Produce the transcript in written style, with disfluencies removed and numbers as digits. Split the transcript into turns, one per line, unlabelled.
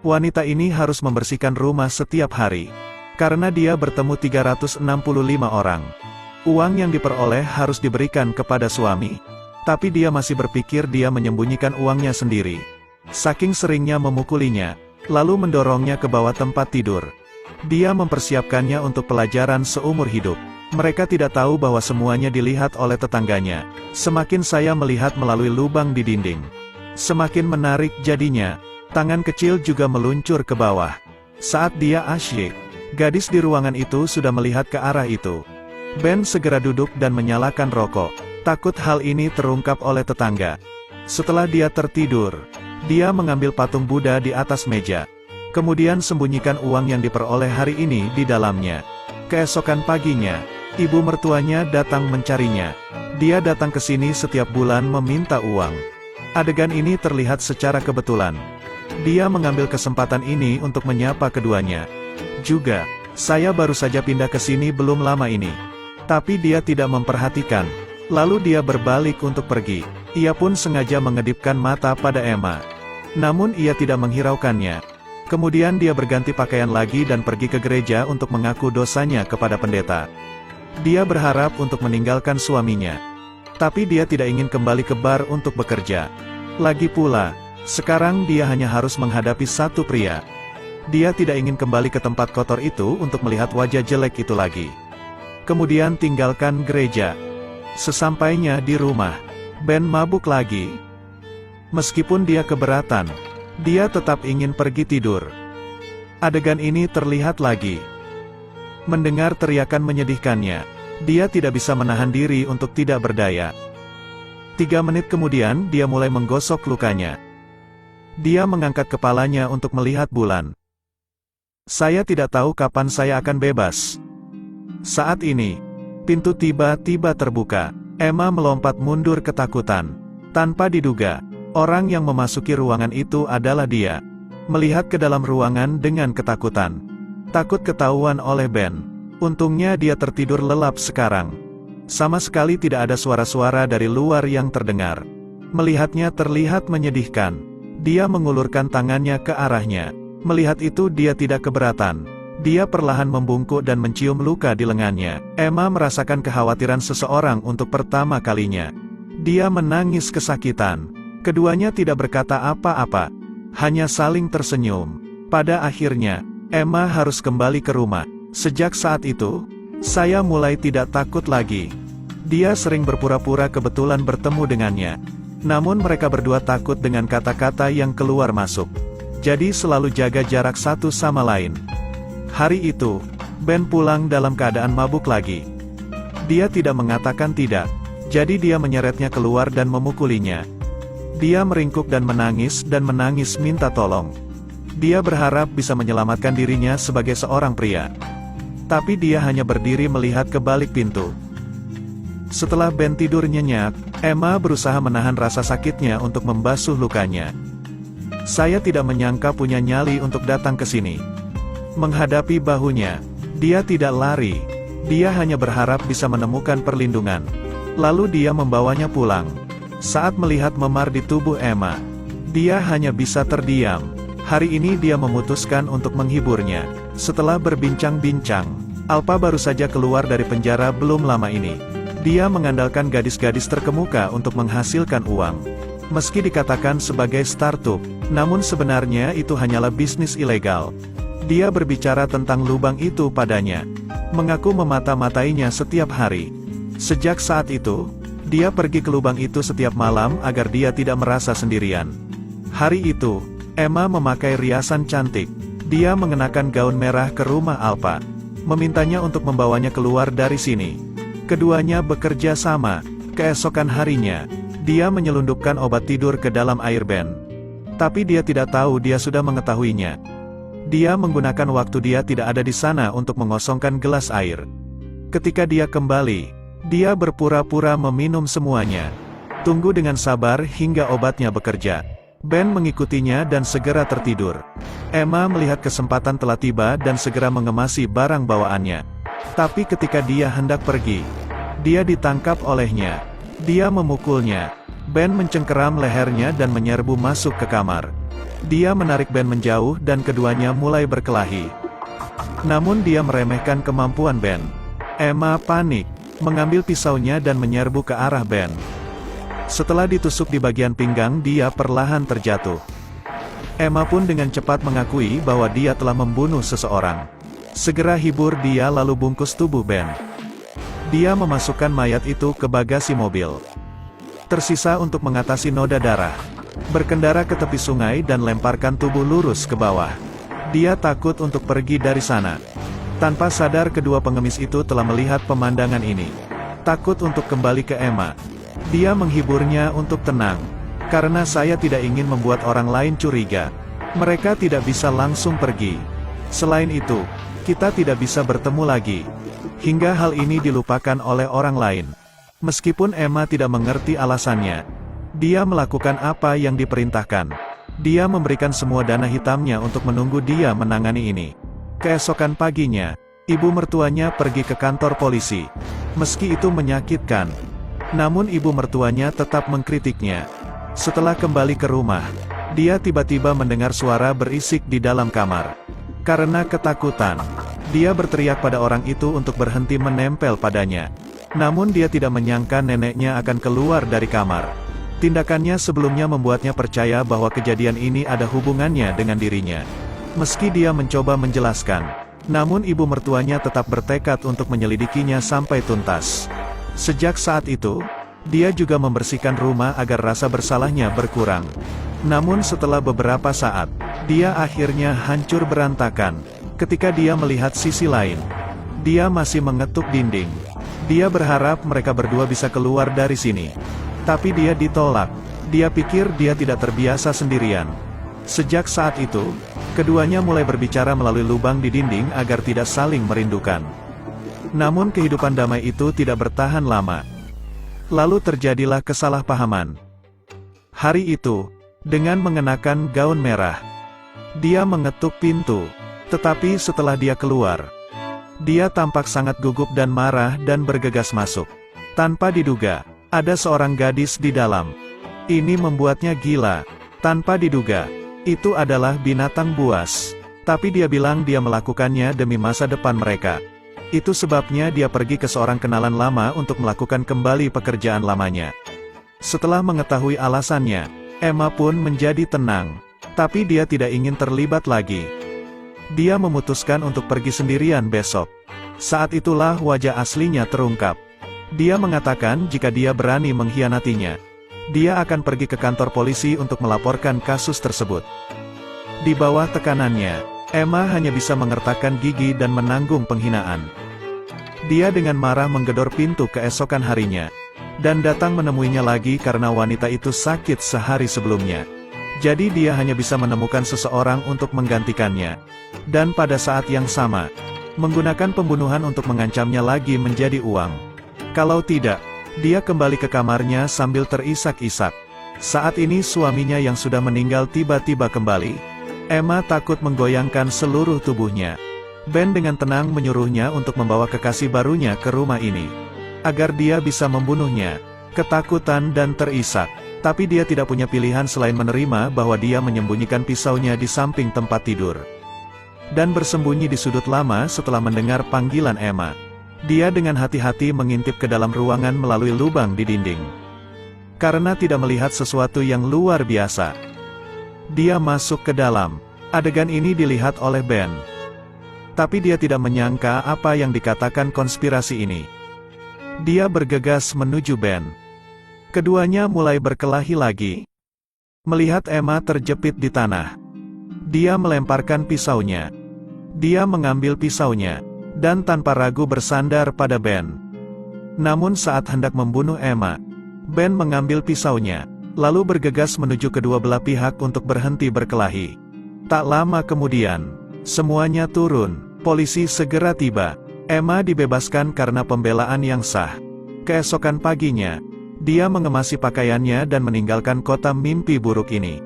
Wanita ini harus membersihkan rumah setiap hari. Karena dia bertemu 365 orang. Uang yang diperoleh harus diberikan kepada suami. Tapi dia masih berpikir dia menyembunyikan uangnya sendiri. Saking seringnya memukulinya, lalu mendorongnya ke bawah tempat tidur. Dia mempersiapkannya untuk pelajaran seumur hidup. Mereka tidak tahu bahwa semuanya dilihat oleh tetangganya. Semakin saya melihat melalui lubang di dinding, semakin menarik jadinya. Tangan kecil juga meluncur ke bawah. Saat dia asyik, gadis di ruangan itu sudah melihat ke arah itu. Ben segera duduk dan menyalakan rokok. Takut hal ini terungkap oleh tetangga. Setelah dia tertidur, dia mengambil patung Buddha di atas meja. Kemudian sembunyikan uang yang diperoleh hari ini di dalamnya. Keesokan paginya, ibu mertuanya datang mencarinya. Dia datang ke sini setiap bulan meminta uang. Adegan ini terlihat secara kebetulan. Dia mengambil kesempatan ini untuk menyapa keduanya. Juga, saya baru saja pindah ke sini belum lama ini. Tapi dia tidak memperhatikan. Lalu dia berbalik untuk pergi. Ia pun sengaja mengedipkan mata pada Emma. Namun ia tidak menghiraukannya. Kemudian dia berganti pakaian lagi dan pergi ke gereja untuk mengaku dosanya kepada pendeta. Dia berharap untuk meninggalkan suaminya. Tapi dia tidak ingin kembali ke bar untuk bekerja. Lagi pula, sekarang dia hanya harus menghadapi satu pria. Dia tidak ingin kembali ke tempat kotor itu untuk melihat wajah jelek itu lagi. Kemudian tinggalkan gereja. Sesampainya di rumah, Ben mabuk lagi. Meskipun dia keberatan, dia tetap ingin pergi tidur. Adegan ini terlihat lagi. Mendengar teriakan menyedihkannya, dia tidak bisa menahan diri untuk tidak berdaya. 3 menit kemudian dia mulai menggosok lukanya. Dia mengangkat kepalanya untuk melihat bulan. Saya tidak tahu kapan saya akan bebas. Saat ini, pintu tiba-tiba terbuka. Emma melompat mundur ketakutan. Tanpa diduga, orang yang memasuki ruangan itu adalah dia. Melihat ke dalam ruangan dengan ketakutan. Takut ketahuan oleh Ben. Untungnya dia tertidur lelap sekarang. Sama sekali tidak ada suara-suara dari luar yang terdengar. Melihatnya terlihat menyedihkan. Dia mengulurkan tangannya ke arahnya. Melihat itu dia tidak keberatan. Dia perlahan membungkuk dan mencium luka di lengannya. Emma merasakan kekhawatiran seseorang untuk pertama kalinya. Dia menangis kesakitan. Keduanya tidak berkata apa-apa. Hanya saling tersenyum. Pada akhirnya, Emma harus kembali ke rumah. Sejak saat itu, saya mulai tidak takut lagi. Dia sering berpura-pura kebetulan bertemu dengannya. Namun mereka berdua takut dengan kata-kata yang keluar masuk. Jadi selalu jaga jarak satu sama lain. Hari itu, Ben pulang dalam keadaan mabuk lagi. Dia tidak mengatakan tidak. Jadi dia menyeretnya keluar dan memukulinya. Dia meringkuk dan menangis minta tolong. Dia berharap bisa menyelamatkan dirinya sebagai seorang pria. Tapi dia hanya berdiri melihat ke balik pintu. Setelah Ben tidur nyenyak, Emma berusaha menahan rasa sakitnya untuk membasuh lukanya. Saya tidak menyangka punya nyali untuk datang ke sini. Menghadapi bahunya, dia tidak lari. Dia hanya berharap bisa menemukan perlindungan. Lalu dia membawanya pulang. Saat melihat memar di tubuh Emma, dia hanya bisa terdiam. Hari ini dia memutuskan untuk menghiburnya. Setelah berbincang-bincang, Alpa baru saja keluar dari penjara belum lama ini. Dia mengandalkan gadis-gadis terkemuka untuk menghasilkan uang. Meski dikatakan sebagai startup, namun sebenarnya itu hanyalah bisnis ilegal. Dia berbicara tentang lubang itu padanya. Mengaku memata-matainya setiap hari. Sejak saat itu, dia pergi ke lubang itu setiap malam agar dia tidak merasa sendirian. Hari itu, Emma memakai riasan cantik. Dia mengenakan gaun merah ke rumah Alpa. Memintanya untuk membawanya keluar dari sini. Keduanya bekerja sama. Keesokan harinya, dia menyelundupkan obat tidur ke dalam air Ben. Tapi dia tidak tahu dia sudah mengetahuinya. Dia menggunakan waktu dia tidak ada di sana untuk mengosongkan gelas air. Ketika dia kembali, dia berpura-pura meminum semuanya. Tunggu dengan sabar hingga obatnya bekerja. Ben mengikutinya dan segera tertidur. Emma melihat kesempatan telah tiba dan segera mengemasi barang bawaannya. Tapi ketika dia hendak pergi, dia ditangkap olehnya. Dia memukulnya. Ben mencengkeram lehernya dan menyerbu masuk ke kamar. Dia menarik Ben menjauh dan keduanya mulai berkelahi. Namun dia meremehkan kemampuan Ben. Emma panik, mengambil pisaunya dan menyerbu ke arah Ben. Setelah ditusuk di bagian pinggang, dia perlahan terjatuh. Emma pun dengan cepat mengakui bahwa dia telah membunuh seseorang. Segera hibur dia lalu bungkus tubuh Ben. Dia memasukkan mayat itu ke bagasi mobil. Tersisa untuk mengatasi noda darah. Berkendara ke tepi sungai dan lemparkan tubuh lurus ke bawah. Dia takut untuk pergi dari sana. Tanpa sadar kedua pengemis itu telah melihat pemandangan ini. Takut untuk kembali ke Emma. Dia menghiburnya untuk tenang. Karena saya tidak ingin membuat orang lain curiga. Mereka tidak bisa langsung pergi. Selain itu, kita tidak bisa bertemu lagi. Hingga hal ini dilupakan oleh orang lain. Meskipun Emma tidak mengerti alasannya, dia melakukan apa yang diperintahkan. Dia memberikan semua dana hitamnya untuk menunggu dia menangani ini. Keesokan paginya, ibu mertuanya pergi ke kantor polisi. Meski itu menyakitkan, namun ibu mertuanya tetap mengkritiknya. Setelah kembali ke rumah, dia tiba-tiba mendengar suara berisik di dalam kamar. Karena ketakutan, dia berteriak pada orang itu untuk berhenti menempel padanya. Namun dia tidak menyangka neneknya akan keluar dari kamar. Tindakannya sebelumnya membuatnya percaya bahwa kejadian ini ada hubungannya dengan dirinya. Meski dia mencoba menjelaskan, namun ibu mertuanya tetap bertekad untuk menyelidikinya sampai tuntas. Sejak saat itu, dia juga membersihkan rumah agar rasa bersalahnya berkurang. Namun setelah beberapa saat, dia akhirnya hancur berantakan. Ketika dia melihat sisi lain, dia masih mengetuk dinding. Dia berharap mereka berdua bisa keluar dari sini. Tapi dia ditolak. Dia pikir dia tidak terbiasa sendirian. Sejak saat itu, keduanya mulai berbicara melalui lubang di dinding agar tidak saling merindukan. Namun kehidupan damai itu tidak bertahan lama. Lalu terjadilah kesalahpahaman. Hari itu, dengan mengenakan gaun merah, dia mengetuk pintu. Tetapi setelah dia keluar, dia tampak sangat gugup dan marah dan bergegas masuk. Tanpa diduga, ada seorang gadis di dalam. Ini membuatnya gila. Tanpa diduga, itu adalah binatang buas. Tapi dia bilang dia melakukannya demi masa depan mereka. Itu sebabnya dia pergi ke seorang kenalan lama untuk melakukan kembali pekerjaan lamanya. Setelah mengetahui alasannya, Emma pun menjadi tenang. Tapi dia tidak ingin terlibat lagi. Dia memutuskan untuk pergi sendirian besok. Saat itulah wajah aslinya terungkap. Dia mengatakan jika dia berani mengkhianatinya, dia akan pergi ke kantor polisi untuk melaporkan kasus tersebut. Di bawah tekanannya, Emma hanya bisa mengertakkan gigi dan menanggung penghinaan. Dia dengan marah menggedor pintu keesokan harinya, dan datang menemuinya lagi karena wanita itu sakit sehari sebelumnya. Jadi dia hanya bisa menemukan seseorang untuk menggantikannya. Dan pada saat yang sama, menggunakan pembunuhan untuk mengancamnya lagi menjadi uang. Kalau tidak, dia kembali ke kamarnya sambil terisak-isak. Saat ini suaminya yang sudah meninggal tiba-tiba kembali. Emma takut menggoyangkan seluruh tubuhnya. Ben dengan tenang menyuruhnya untuk membawa kekasih barunya ke rumah ini, agar dia bisa membunuhnya. Ketakutan dan terisak. Tapi dia tidak punya pilihan selain menerima bahwa dia menyembunyikan pisaunya di samping tempat tidur. Dan bersembunyi di sudut lama setelah mendengar panggilan Emma. Dia dengan hati-hati mengintip ke dalam ruangan melalui lubang di dinding. Karena tidak melihat sesuatu yang luar biasa, dia masuk ke dalam. Adegan ini dilihat oleh Ben. Tapi dia tidak menyangka apa yang dikatakan konspirasi ini. Dia bergegas menuju Ben. Keduanya mulai berkelahi lagi. Melihat Emma terjepit di tanah, dia melemparkan pisaunya. Dia mengambil pisaunya, dan tanpa ragu bersandar pada Ben. Namun saat hendak membunuh Emma, Ben mengambil pisaunya, lalu bergegas menuju kedua belah pihak untuk berhenti berkelahi. Tak lama kemudian, semuanya turun. Polisi segera tiba. Emma dibebaskan karena pembelaan yang sah. Keesokan paginya, dia mengemasi pakaiannya dan meninggalkan kota mimpi buruk ini.